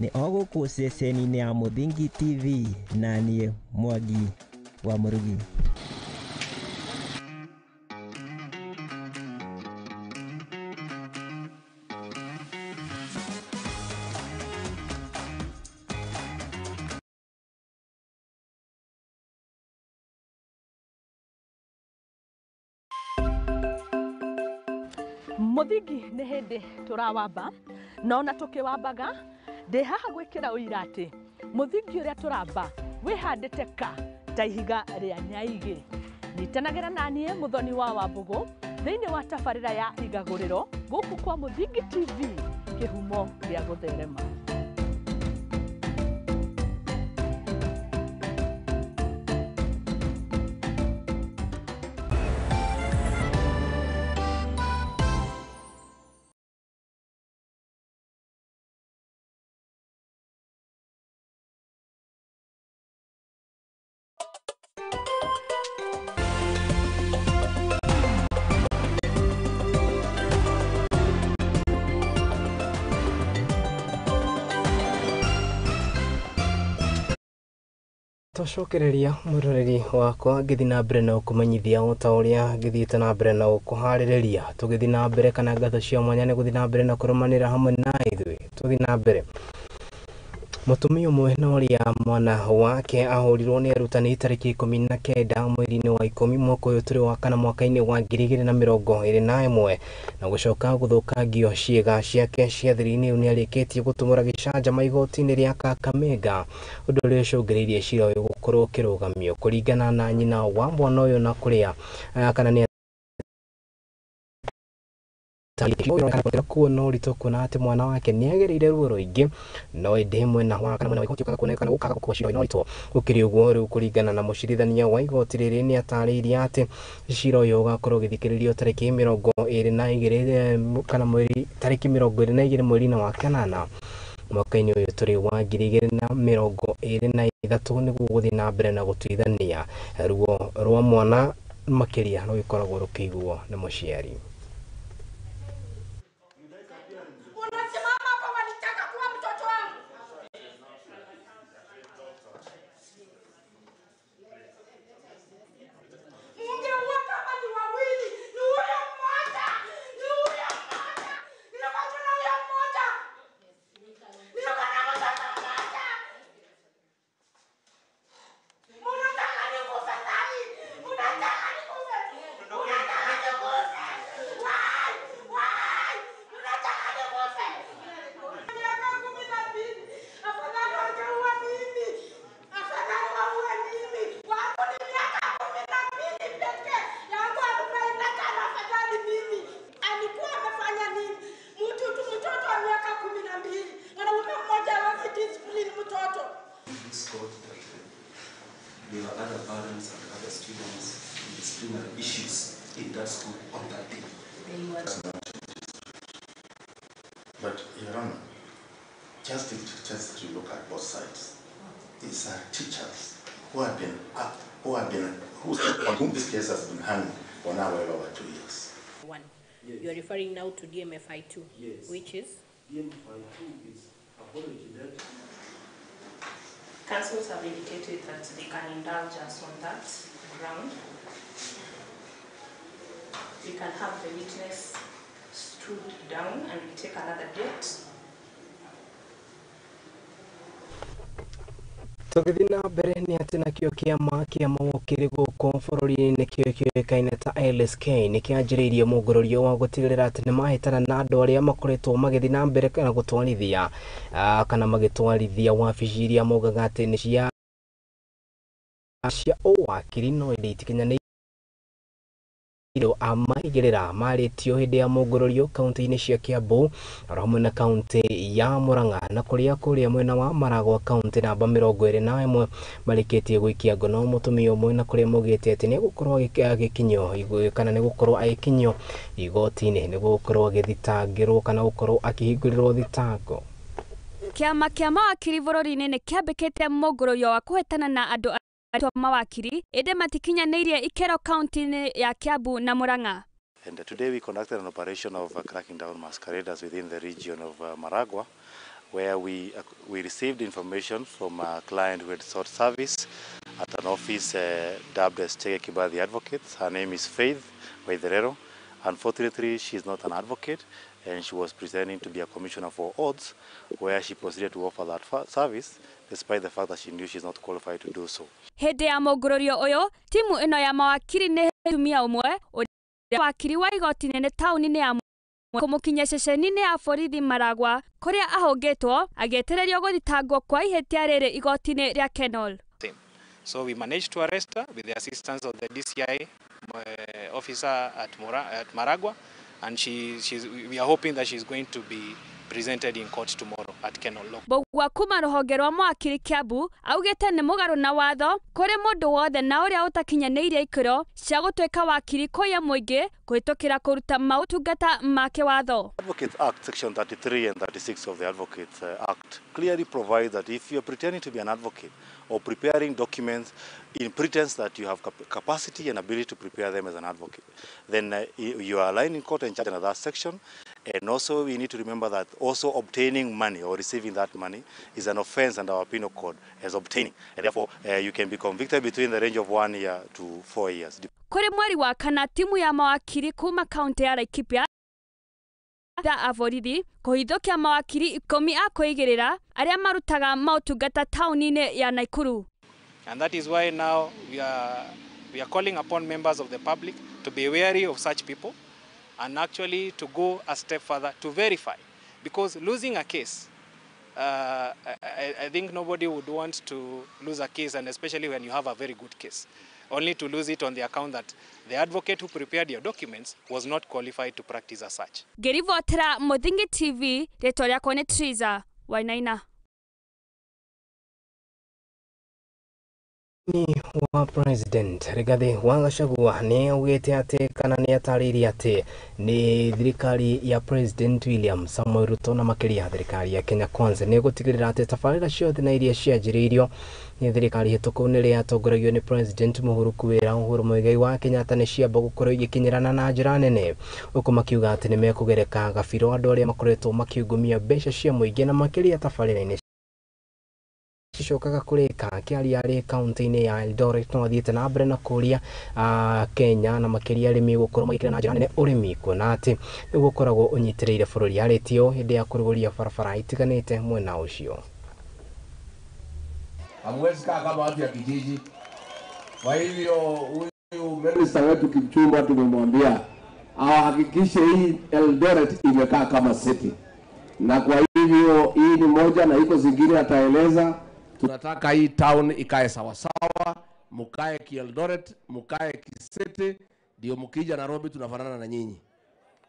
Speaker 14: ni o guku ceceni-ini ya Muthingi TV, na nie Mwangi wa Murugi.
Speaker 16: Muthingi ni hindi turawamba, no na tukiwambaga ndi haha gwikira uira ati muthingi uria turamba wihandite ka ta ihiga ria nyaigi. Nyitanagira nanie Muthoni wa Wambugu thiini wa tabarira ya igaguriro guku kwa Muthingi TV, kihumo gia gutherema.
Speaker 2: Tocokereria muroreri wakwa ngithi na mbere na kumenyithia o ta uria ngithiite na mbere na kuharireria tugithi na mbere kana ngatho cia mwanya ni guthi na mbere na kurumanira hamwe na ithui tuthi na mbere. Mutumia umwe na uria mwana wake ahurirwo ni arutani tariki 19 mweri-ini wa 10 mwaka uyu turi wa kana mwaka-ini wa 2021 na gucoka guthukangio ciiga ciake cia thiri-ini ni arikitie gutumura gicanjama igoti-ini ria Kakamega undu uria ucungiriirie cira uyu gukorwo kirugamio kuringana na nyina wa mwana uyu na kuria kana ni kuona ũritũ kuona atĩ mwana wake nĩagereire ruo rũingĩ no ĩndĩ mwena wa kana mwena wa igoti ũkaga gũkaga gũkorwo cira ũyũ ũritũ gũkĩrĩ ũguo rĩu kũringana na mũcirithania wa igoti rĩrĩ nĩ atarĩirie atĩ cira ũyũ ũgakorwo ũgĩthikĩrĩrio tarĩki 22 kana tarĩki 22 mweri-inĩ wa kanana mwaka-inĩ ũyũ tũrĩ wa 2023 nĩguo gũthiĩ na mbere na gũtuithania ruo rwa mwana makĩria rũgĩkoragwo rũkĩiguo nĩ mũciari.
Speaker 17: There are other parents and other students in disciplinary issues in that school on that day. But, Your Honor, just to look at both sides. These are teachers on whom this case has been hanging for now over 2 years.
Speaker 18: One. Yes. You are referring now to DMFI 2, yes. Which is?
Speaker 17: DMFI 2 is apology letter.
Speaker 18: Councils have indicated that they can indulge us on that ground. We can have the witness stood down and we take another date.
Speaker 2: Tugithi na mbere nĩ atĩ nakĩo kĩama wokĩrĩ gũkũ bũrũri-inĩ nĩkĩo kĩoĩkaine ta LSK nĩkĩanjĩrĩirie mũngũrũrio wa gũtigĩrĩra atĩ nĩmahĩtana na andũ arĩa makoretwo magĩthiĩ na mbere kana gũtwarithia kana magĩtwarithia wabici iria moigaga atĩ nĩ cia ũwakiri no ĩndĩ itikinyanĩire amaigĩrĩra marĩtio hĩndĩ ya mũngũrũrio kaunti-inĩ cia Kiambu hamwe na kaunti ya Murang'a na kũrĩa mwena wa Maragwa kaunti namba 21 marĩkĩtie gũikia ngono mũtumia ũmwe na kũrĩa maugĩte atĩ nĩgũkorwo agĩkinyio kana nĩgũkorwo agĩkinyio igoti-inĩ nĩguo gũkorwo agĩthitangĩrwo kana gũkorwo akĩhingũrĩrwo thitango.
Speaker 9: Kĩama kĩa mawakiri bũrũri-inĩ nĩ kĩambĩkĩte mũngũrũrio wa kũhĩtana na andũ mawakiri ĩndĩ matikinyanĩirie ikero kaunti-inĩ ya Kiambu na Murang'a.
Speaker 17: And today we conducted an operation of cracking down masqueraders within the region of Maragwa, where we received information from a client who had sought service at an office dubbed as Chege Kibathi Advocates. Her name is Faith Waitherero. Unfortunately, she is not an advocate, and she was pretending to be a commissioner for odds, where she proceeded to offer that service, despite the fact that she knew she's not qualified to do so.
Speaker 9: Hĩndĩ ya mũngũrũrio ũyũ, timu ĩno ya mawakiri nĩ tumia ũmwe ũrĩa wakiri wa igoti nene taũni-inĩ ya kũmũkinyia ceceni-inĩ ya borithi Maragwa kũrĩa ahũngĩtwo agĩetererio gũthitangwo kwa ihĩtia rĩrĩ igoti-inĩ rĩa Kenol.
Speaker 19: So we managed to arrest her with the assistance of the DCI officer at Maragwa, and we are hoping that she's going to be presented in court tomorrow at Kenol Law.
Speaker 9: Bogwa kuma rũhonge rwa mawakiri Kiambu augĩte nĩ mũgarũ na watho kũrĩ mũndũ wothe na ũrĩa ũtakinyanĩirie ikĩro cia gũtuĩka wakiri kũya mũingĩ kũhĩtũkĩra kũruta maũtungata ma kĩwatho.
Speaker 17: Advocates Act section 33 and 36 of the Advocates Act clearly provides that if you're pretending to be an advocate or preparing documents in pretense that you have capacity and ability to prepare them as an advocate, then you are lying in court and charged under that section, And also we need to remember that also obtaining money or receiving that money is an offense under our penal code as obtaining. And therefore, you can be convicted between the range of 1 year to 4 years.
Speaker 9: Kuri mweri wa kana timu ya mawakiri kuma kaunti ya Laikipia da avorithi kuhithukia mawakiri 10 a kuigirira aria marutaga mautungata tauni-ini ya Naikuru.
Speaker 19: And that is why now we are calling upon members of the public to be wary of such people and actually to go a step further to verify, because losing a case, I think nobody would want to lose a case, and especially when you have a very good case, only to lose it on the account that the advocate who prepared your documents was not qualified to practice as such.
Speaker 9: Gerivotera Muthingi TV, rĩtwa rĩakwa nĩ Triza Wainaina.
Speaker 2: Ni wa president Rigathi wa Gachagua ni augite ati kana ni atarĩirie ati ni thirikari ya president William Samoei Ruto na makiria thirikari ya Kenya Kwanza ni gutigirira ati tabarĩra ciothe na iria cianjĩrĩirio ni thirikari hĩtũku nĩ rĩa atongoragio ni president Mohoro kwĩra Uhuru Muigai wa Kenyatta ni ciamba gukorwo igikinyirana na njĩra nene, uko makiuga ati ni mekugereka gabiro andũ arĩa makoretwo makiungumia mbeca cia mũingĩ na makiria tabarĩra-inĩ Shokaga kureka kiari ari kaunti-ini ya Eldoret no thiete na mbere na kuria Kenya na makiria arimi gukorwo magikira na njira nene urimi kuona ati gukoragwo unyitireire bururi aretio hindi ya kuruguria barabara itiganite mwena ucio.
Speaker 20: Hamwezi kaa kama watu ya kijiji. Kwa hivyo huyu minister wetu Kipchumba tumemwambia ahakikishe hii Eldoret imekaa kama city, na kwa hivyo hii ni moja na iko zingine ataeleza. Tunataka hii town ikae sawa sawa, mukae Eldoret, mukae City, ndio mkija Nairobi tunafanana na nyinyi.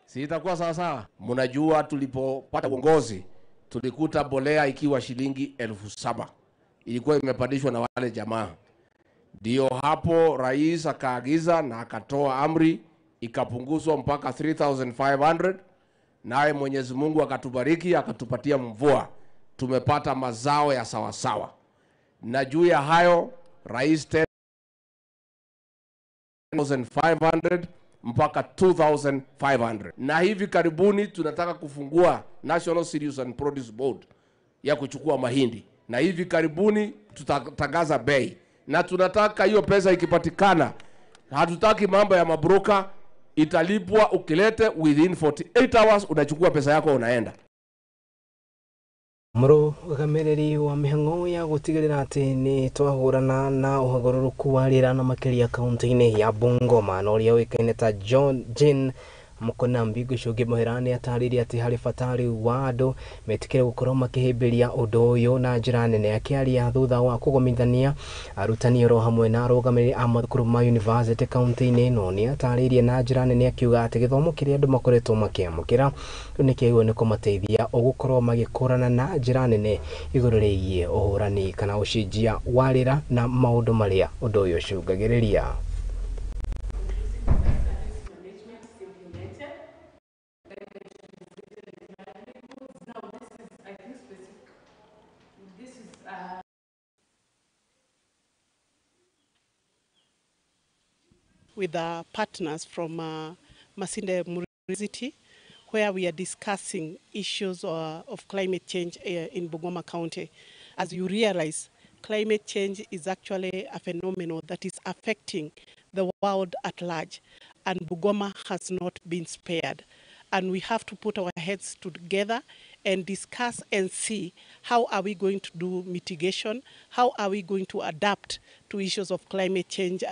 Speaker 20: Si itakuwa sawa sawa? Mnajua tulipopata uongozi tulikuta bolea ikiwa shilingi 7,000. Ilikuwa imepandishwa na wale jamaa. Ndio hapo rais akaagiza na akatoa amri ikapunguzwa mpaka 3,500. Naye Mwenyezi Mungu akatubariki akatupatia mvua. Tumepata mazao ya sawa sawa. Na juu ya hayo rais 10,500 mpaka 2,500. Na hivi karibuni tunataka kufungua National Cereals and Produce Board ya kuchukua mahindi. Na hivi karibuni tutatangaza bei. Na tunataka hiyo pesa ikipatikana, hatutaki mambo ya mabroka, italipwa ukilete within 48 hours unachukua pesa yako unaenda.
Speaker 2: Mũrũgamĩrĩri wa mĩhang'o ya gũtigĩrĩra atĩ nĩ twahũrana na ũhagũrũrũku wa rĩera na makĩria kaunti-inĩ ya Bungoma na ũrĩa ũĩkaine ta Jane Mukonambi gũcũngĩ mũhera nĩ atarĩirie atĩ harĩ bata rĩu wa andũ metikĩre gũkorwo makĩhĩmbĩria ũndũ ũyũ na njĩra nene, akĩaria thutha wa kũgomithania arutani oro hamwe na arũgamĩrĩri a mathukuru ma university kaunti-inĩ ĩno. Nĩ atarĩirie na njĩra nene akiuga atĩ gĩthomo kĩrĩa andũ makoretwo makĩamũkĩra nĩ kĩagĩrĩirwo nĩ kũmateithia gũkorwo magĩkũrana na njĩra nene igũrũ rĩgiĩ ũhũrani kana ũcenjia wa rĩera na maũndũ marĩa ũndũ ũyũ ũcũngagĩrĩria.
Speaker 21: With our partners from Masinde University, where we are discussing issues of climate change in Bungoma County. As you realize, climate change is actually a phenomenon that is affecting the world at large, and Bungoma has not been spared. And we have to put our heads together and discuss and see how are we going to do mitigation, how are we going to adapt to issues of climate change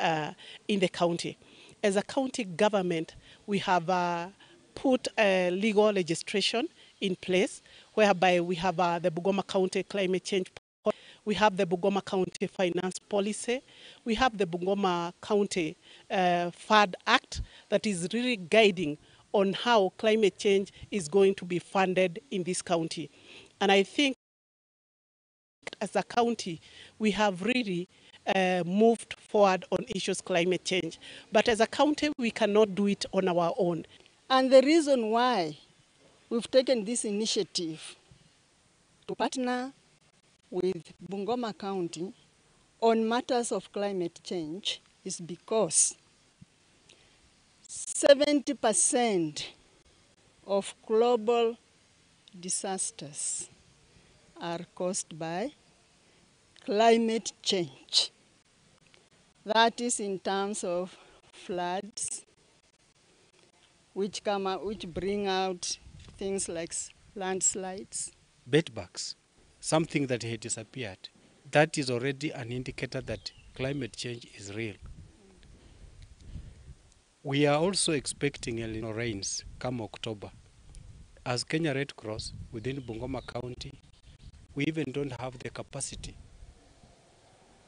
Speaker 21: in the county. As a county government, we have put legal legislation in place whereby we have the Bungoma County Climate Change Policy, we have the Bungoma County Finance Policy, we have the Bungoma County FAD Act that is really guiding on how climate change is going to be funded in this county. And I think as a county, we have really moved forward on issues climate change. But as a county, we cannot do it on our own.
Speaker 22: And the reason why we've taken this initiative to partner with Bungoma County on matters of climate change is because 70% of global disasters are caused by climate change. That is in terms of floods, which bring out things like landslides.
Speaker 3: Bedbugs, something that had disappeared, that is already an indicator that climate change is real. We are also expecting El Nino rains come October. As Kenya Red Cross within Bungoma County, we even don't have the capacity.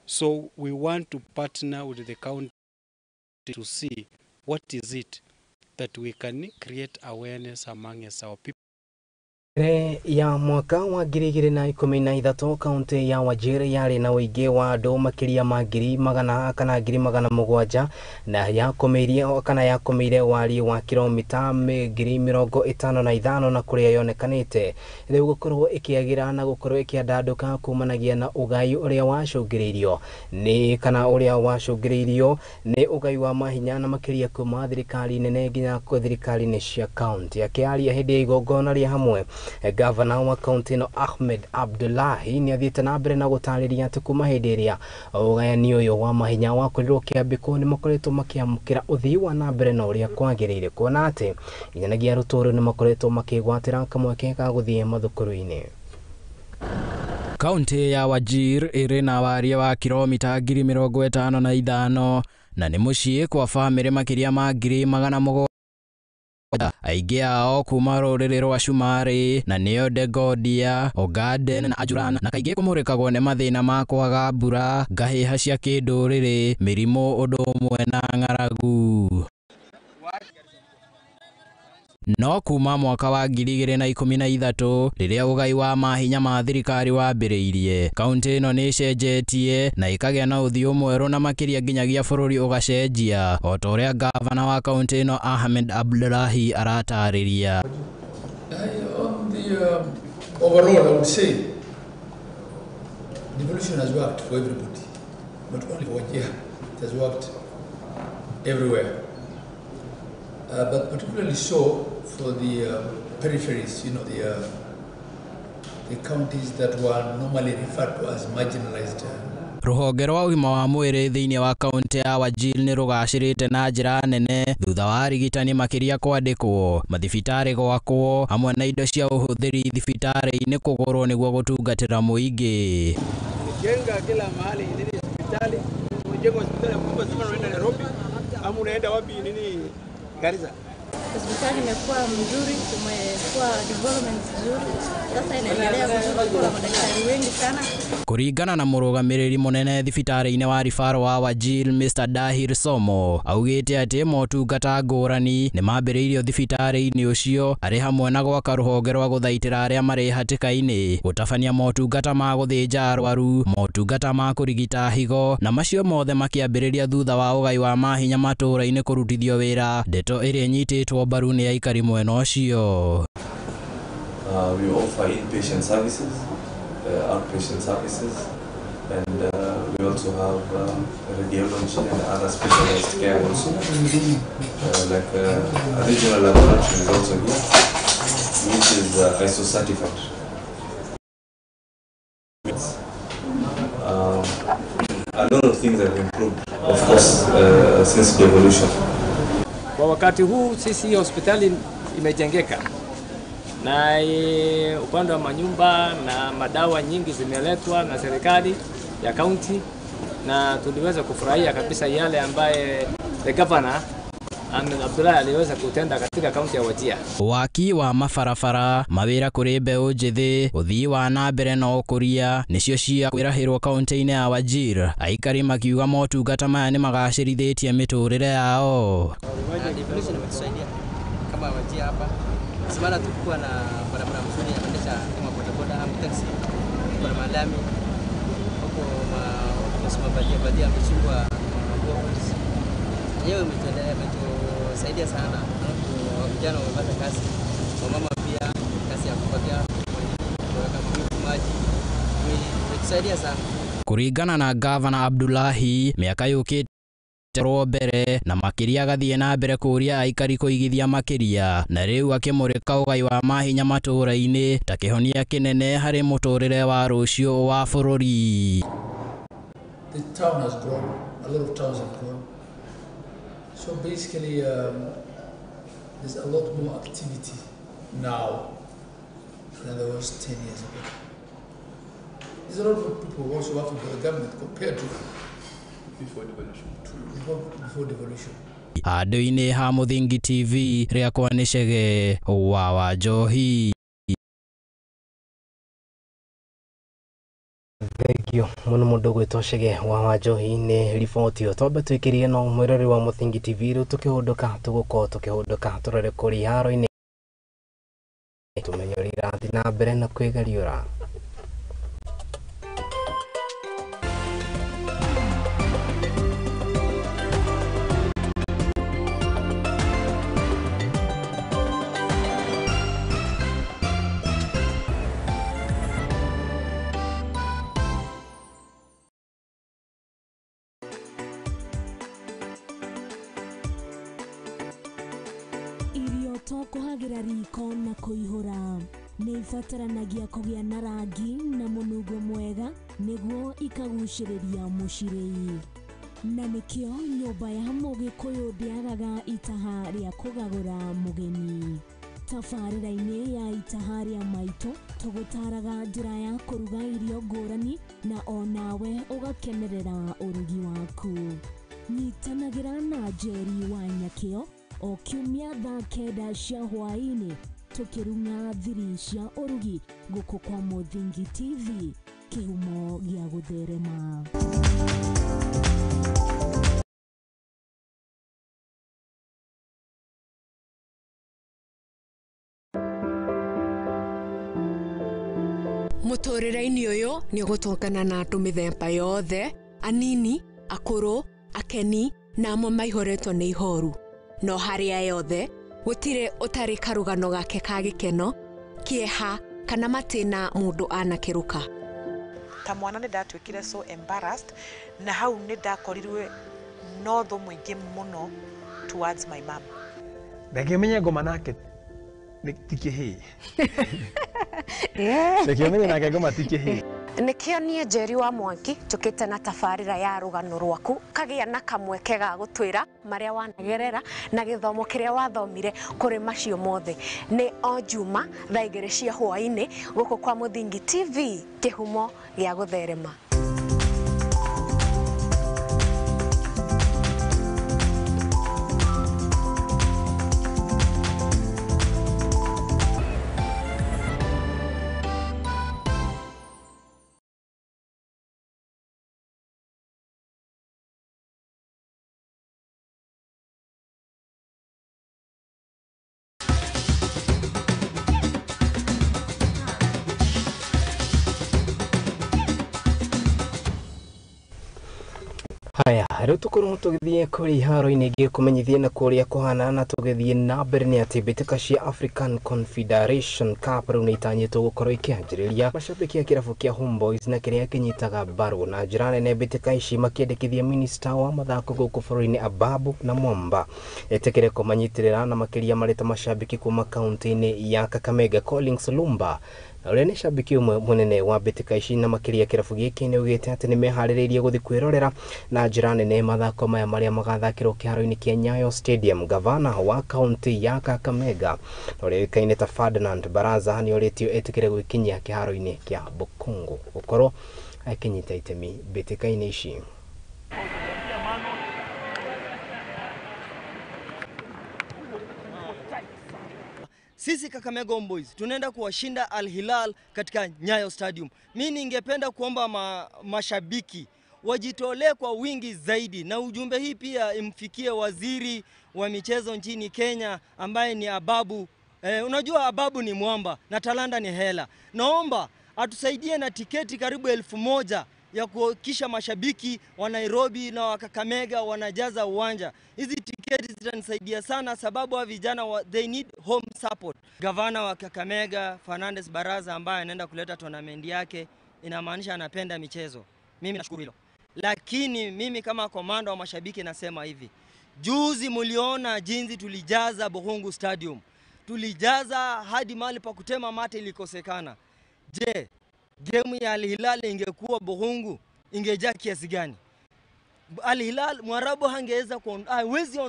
Speaker 3: So we want to partner with the county to see what is it that we can create awareness among our people.
Speaker 2: Ya mwaka wa 2013 kaunti ya Wajir yari na wĩingĩ wa andũ makĩria ma 100,000 kana 700,000 na yakomeire wari wa kilomita 55,000 na kũrĩa yonekanĩte rĩu gũkorwo ĩkĩagĩra na gũkorwo ĩkĩandandũka kumanagia na ũgai ũrĩa wacũngĩrĩirio nĩ ũgai wa mahinya na makĩria kuma thirikari nene nginya thirikari-inĩ cia kaunti. Akĩaria hĩndĩ ya igongona rĩa hamwe, Gavana wa kaunti no Ahmed Abdullahi ni athiĩte na mbere na gũtarĩria atĩ kuma hĩndĩ ĩrĩa ũgayani ũyũ wa mahinya wakorirwo kĩambĩko nĩ makoretwo makĩamũkĩra ũthii wa na mbere na ũrĩa kwagĩrĩire, kuona atĩ inyanagia arutwo nĩ makoretwo makĩgwatĩra kamweke ka gũthiĩ mathukuru-inĩ.
Speaker 4: Kaunti ya Wajir ĩrĩ na warie wa kilomita 55,000 na nĩ mũciĩ kwa bamĩrĩ makĩria ma 700,000. Aingĩ ao kuma rũrĩrĩ rwa Shumari na nĩo Degodia, Ogaden na Ajuran, na kaingĩ kũmũrĩkagwo nĩ mathĩna ma kwaga mbura, ngahĩha cia kĩndũrĩrĩ, mĩrimũ ũndũ ũmwe na ng'aragu. No kuma mwaka wa 2013 rĩrĩa ũgai wa mahinya ma thirikari wambĩrĩirie, kaunti ĩno nĩ ĩcenjetie na ĩkagĩa na ũthiũ mwerũ na makĩria nginyagia bũrũri ũgacenjia, o ta ũrĩa gavana wa kaunti ĩno Ahmed Abdullahi aratarĩria.
Speaker 23: Overall, I would say devolution has worked for everybody, not only for Wajir, it has worked everywhere. But particularly so for the peripheries, you know, the counties that were normally referred to as marginalized.
Speaker 4: Rũhonge rwa ũgima wa mwĩrĩ thĩinĩ wa kaunti ya Wajir nĩ rũgacĩrĩte na njĩra nene thutha wa arigitani makĩria kwandĩkwo, mathibitarĩ gwakwo hamwe na indo cia ũhũthĩri thibitarĩ-inĩ kũgũrwo nĩguo gũtungatĩra mũingĩ.
Speaker 24: Jenga kila mahali nini hospitali, jenga hospitali kubwa sana unaenda Nairobi, ama unaenda wapi nini Garissa.
Speaker 25: Hospitali imekuwa mzuri, tumekuwa development nzuri. Sasa inaendelea vizuri, kuna madaktari wengi sana.
Speaker 4: Kũringana na mũrũgamĩrĩri mũnene thibitarĩ-inĩ wa ribaro wa Wajir, Mr. Dahir Somo, augĩte atĩ motungata ngũrani nĩ mambĩrĩirio thibitarĩ-inĩ ũcio arĩ hamwe na gwaka rũhonge rwa gũthaitĩra arĩa marĩ hatĩka-inĩ, gũtabania motungata ma gũthĩnja arwaru, motungata ma kũrigita higo, na macio mothe makĩambĩrĩria thutha wa ũgai wa mahinya matũũra-inĩ kũrutithio wĩra, ndeto ĩrĩa nyitĩtwo mbaru nĩ aikari mwena ũcio.
Speaker 26: We offer inpatient services, outpatient services, and we also have radiology and other specialized care also. Like a regional laboratory is also here, which is ISO certified. A lot of things have improved, of course, since devolution.
Speaker 24: Kwa wakati huu sisi hospitali imejengeka na upande wa manyumba na madawa nyingi zimeletwa na serikali ya kaunti, na tuliweza kufurahia kabisa yale ambaye the governor Ahmed Abdullahi aliweza kutenda katika kaunti ya Wajir.
Speaker 4: Waki wa mabarabara, mawĩra kũrĩ mbeũ njĩthĩ, ũthii wa na mbere na ũkũria nĩcio cia kwĩrahĩrwo kaunti-inĩ ya Wajir. Aikari makiuga motungata maya nĩ magacĩrithĩtie mĩtũrĩre yao.
Speaker 27: Devolution imetusaidia kama Wajir hapa. Simana tulikuwa na barabara mzuri ya kuendesha kama bodaboda au taxi. Kuna malami huko masomo badia mchungwa yeye imetusaidia sana. Vijana wamepata kazi, wamama pia kazi ya kupakia kuweka maji, imetusaidia sana.
Speaker 4: Kũringana na gavana Abdullahi, mĩaka yũkĩte terwo mbere na makiria gathie na mbere kuria aikari kuigithia makiria na riu akimurika ugai wa mahinya matura-ini ta kihonia kinene hari muturire wa rucio wa bururi.
Speaker 23: The town has grown, a lot of towns have grown. So basically there's a lot more activity now than there was 10 years ago. There's a lot of people who also work for the government compared to before devolution. Before devolution.
Speaker 4: Handũ-inĩ ha Mũthingi TV rĩakwa nĩ Chege wa Wanjohi.
Speaker 2: Thegio muno mundu gwitwo Chege wa Wanjohi nĩ riboti yo twambe twĩkĩrie no mwĩrori wa Mũthingi TV rĩu tukĩhũndũka turore kũrĩ haro-inĩ tumenye irathi na mbere na kwĩgariũra.
Speaker 1: Kuhagira riko na kuihura ni ibataranagia kugĩa na rangi na mũnungo mwega nĩguo ikagucĩrĩria mũcirĩi, na nĩkĩo nyũmba ya Mũgĩkũyũ ndĩagaga itaha rĩa kũgagũra mũgeni. Tabarĩra-inĩ ya itaha rĩa maitũ tũgũtaraga njĩra ya kũruga irio ngũrani na onawe ũgakenerera ũrugi waku. Nyitanagĩra na Njeri wa Nyakĩo o kiumia thaa 9 cia hwaini tukirunga thiri cia urugi guku kwa Mũthingi TV, kihumo gĩa gũtherema.
Speaker 5: Mũtũrĩre-inĩ ũyũ nĩ gũtũngana na andũ mĩthemba yothe, anini, akũrũ, akeni na amwe maihoretwo nĩ ihoru. No harĩa yothe gũtirĩ ũtarĩ karũgano gake ka gĩkeno, kĩeha kana matĩna mũndũ anakĩruka.
Speaker 6: Ta mwana nĩ ndatwĩkire so embarrassed na hau nĩ ndakorirwe no thũ mũingĩ mũno towards my mom.
Speaker 7: Ndakĩmenya ngoma nake tikĩhĩ. Ndakĩmenya nake ngoma tikĩhĩ.
Speaker 5: Nĩkĩo niĩ Njeri wa Mwangi tũkĩte na tabarĩra ya rũgano rwaku kagĩa na kamweke ga gũtwĩra marĩa wanagerera na gĩthomo kĩrĩa wathomire kũrĩ macio mothe. Nĩ o Juma thaa 2 cia hwaĩ-inĩ gũkũ kwa Mũthingi TV, kĩhumo gĩa gũtherema.
Speaker 2: Haya, rĩu tũkorwo tũgĩthiĩ kũrĩ iharo-inĩ ingĩ kũmenyithia na kũrĩa kũhana na tũgĩthiĩ na mbere nĩ atĩ mbĩtĩka cia African Confederation Cup rĩu nĩ itanyĩtwo gũkorwo ikĩanjĩrĩria. Macambĩki a kĩrabu kĩa Homeboys na kĩrĩa kĩnyitaga mbaru na njĩra nene mbĩtĩka ici makĩendekithia minista wa mathako gũkũ bũrũri-inĩ Ababu na Mwamba etĩkĩre kũmanyitĩrĩra na makĩria marĩ ta macambĩki kuma kaunti-inĩ ya Kakamega Collins Lumba. Ũrĩa nĩ cambĩki ũmwe mũnene wa mbĩtĩka ici na makĩria kĩrabu gĩkĩ nĩ augĩte atĩ nĩ meharĩrĩirie gũthiĩ kwĩrorera na njĩra nene mathako maya marĩa magathakĩrwo kĩharo-inĩ kĩa Nyayo Stadium. Gavana wa kaunti ya Kakamega ũrĩa ũĩkaine ta Ferdinand Baraza nĩ orĩtio etĩkĩre gwĩkinyia kĩharo-inĩ kĩa Bukungu gũkorwo akĩnyita itemi mbĩtĩka-inĩ ici.
Speaker 8: Sisi Kakamega Homeboys tunaenda kuwashinda Al Hilal katika Nyayo Stadium. Mimi ningependa kuomba mashabiki wajitolee kwa wingi zaidi, na ujumbe hii pia imfikie waziri wa michezo nchini Kenya ambaye ni Ababu. Unajua Ababu ni mwamba na talanta ni hela. Naomba atusaidie na tiketi karibu 1000 ya kuhakikisha mashabiki wa Nairobi na wa Kakamega wanajaza uwanja. Hizi tiketi zitanisaidia sana sababu wa vijana they need home support. Gavana wa Kakamega Fernandez Baraza ambaye anaenda kuleta tournament yake inamaanisha anapenda michezo. Mimi nashukuru hilo. Lakini mimi kama komanda wa mashabiki nasema hivi. Juzi muliona jinsi tulijaza Buhungu Stadium. Tulijaza hadi mahali pa kutema mate ilikosekana. Je, game ya Al Hilal ingekuwa Buhungu ingejaa kiasi gani? Al Hilal Mwarabu hangeweza hawezi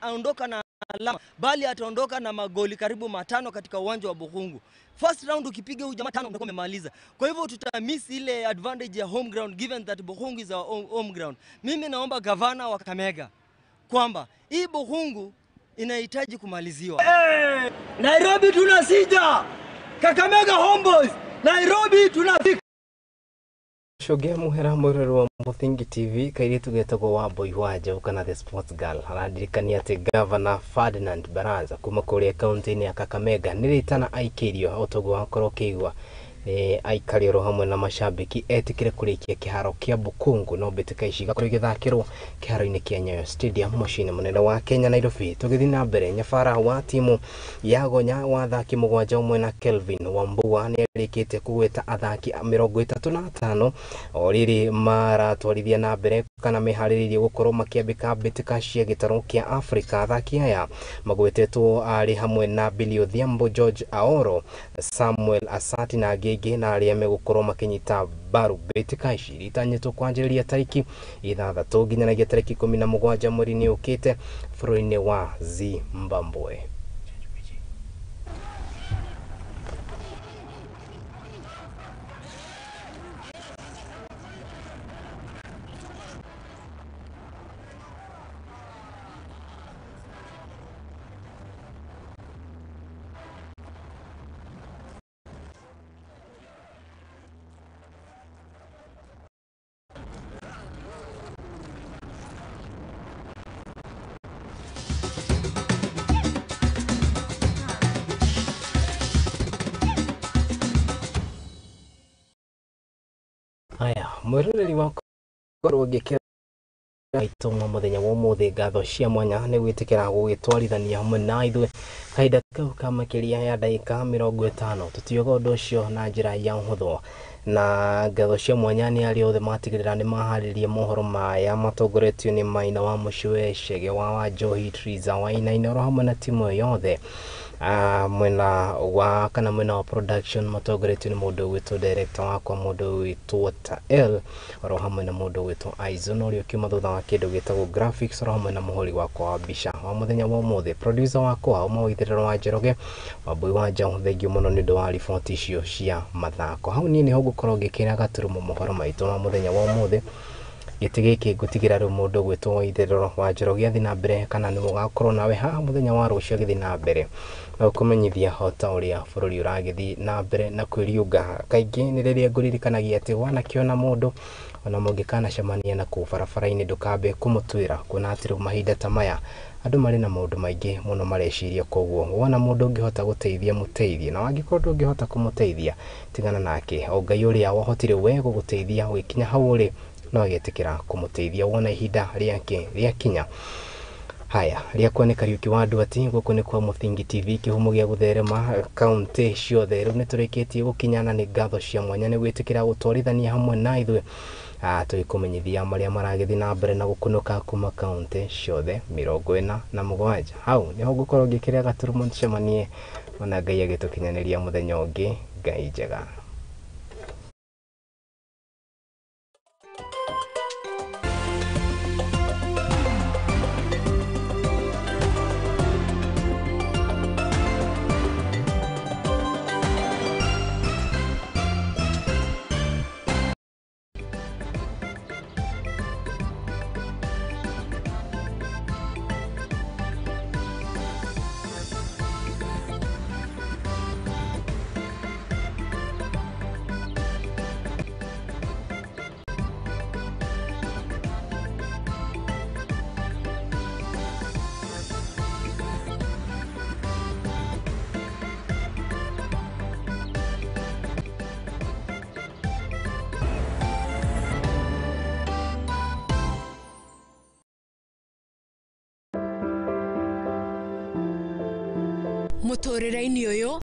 Speaker 8: ondoka na alama, bali ataondoka na magoli karibu 5 katika uwanja wa Buhungu. First round ukipiga huyu jamaa 5 utakuwa umemaliza. Kwa hivyo tutamiss ile advantage ya home ground given that Buhungu is our home ground. Mimi naomba gavana wa Kakamega kwamba hii Buhungu inahitaji kumaliziwa.
Speaker 10: Nairobi tunasija. Kakamega Homeboys. Nairobi tunafika.
Speaker 2: Shogea muhera mwirero wa Muthingi TV kairitu getagwo wa boy waje ukana the sports girl aradirikania ati governor Ferdinand Baraza kuma kuria county ya Kakamega niritana aikirio otogo wakoro kigwa aikariro hamwe na mashabiki etikire kurikia kiharo kia Bukungu no betika ishiga kuri githakirwo kiharo-ini kia Nyayo Stadium mucini munene wa Kenya Nairobi. Tugithi na mbere nyabara wa timu ya Gonya wa athaki mugwanja umwe na Kelvin Wambua ni arikite kugweta athaki 35 oriri maratwarithia na mbere kana mehariririe gukorwo makiambika betika cia gitaro kia Afrika. Athaki aya magwetetwo ari hamwe na Billy Odhiambo, George Aoro, Samuel Asati na Gege na aria megukorwo makinyita baru betika ici ritanyitwo kwanjiriria tariki 6 nginyagia tariki 17 mweri-ini ukite bũrũri-inĩ wa Zimbabwe. Aya, mwiroreri wako rwogekera itoma muthenya wa muthe ngatho cia mwanya ni gwitikira gugitwarithania hamwe na ithwe kaida kau ka makiria ya dakika 50 tutioga undu ucio na njira ya hutho na ngatho cia mwanya ni ari othe matigirira ni maharirie mohoro maya matongoretio ni Maina wa Mucwe, Chege wa Johi, Triza wa Inaina hamwe na timu yothe mwena wa kana mwena wa production matongoretio ni mundu witwo director wakwa mundu witwo L oro hamwe na mundu witwo Aizon urio kiuma thutha wa kindu gitagwo graphics oro hamwe na muhuri wakwa wa bisha wa muthenya wa muthe producer wakwa umawithiriro wa Njoroge wa boy wa Njau thengio muno ni ndo wa report icio cia mathako hau ni ho gukorwo ngikira gaturumo mohoro maitu wa muthenya wa muthe gitigiki gutigira ru mundu gwitwo ithiriro wa Njoroge athi na mbere kana ni mugakorwo nawe ha muthenya wa rucio githi na mbere na kumenyithia hota uria bururi uragithi na mbere na kwiriunga kaingi ni riria nguririkanagia ati wana kiona mundu ona mungikana cemania na ku barabara-ini ndukambe kumutwira kuna atiri mahinda ta maya andu mari na maundu maingi muno mareciria koguo wona mundu ungihota guteithia muteithie na wangikorwo ungihota kumuteithia tigana nake o Ngai uria wahotire we guguteithia wikinya hau uri no agetikira kumuteithia wona ihinda riake riakinya. Haya, riakwa ni Kariuki wa Nduati guku ni kwa Muthingi TV kihumo gia gutherema county ciothe riu ni turikitie gukinyana ni ngatho cia mwanya ni gwitikira gutwarithania hamwe na ithwe tuyikumenyithia maria maragithi na mbere na gukunuka kuma county ciothe 47 hau ni ho gukorwo ngikiria gaturumo ncemanie ona Ngai agitukinyaniria muthenya ungi Ngai njega.
Speaker 11: Mutorera-ini uyu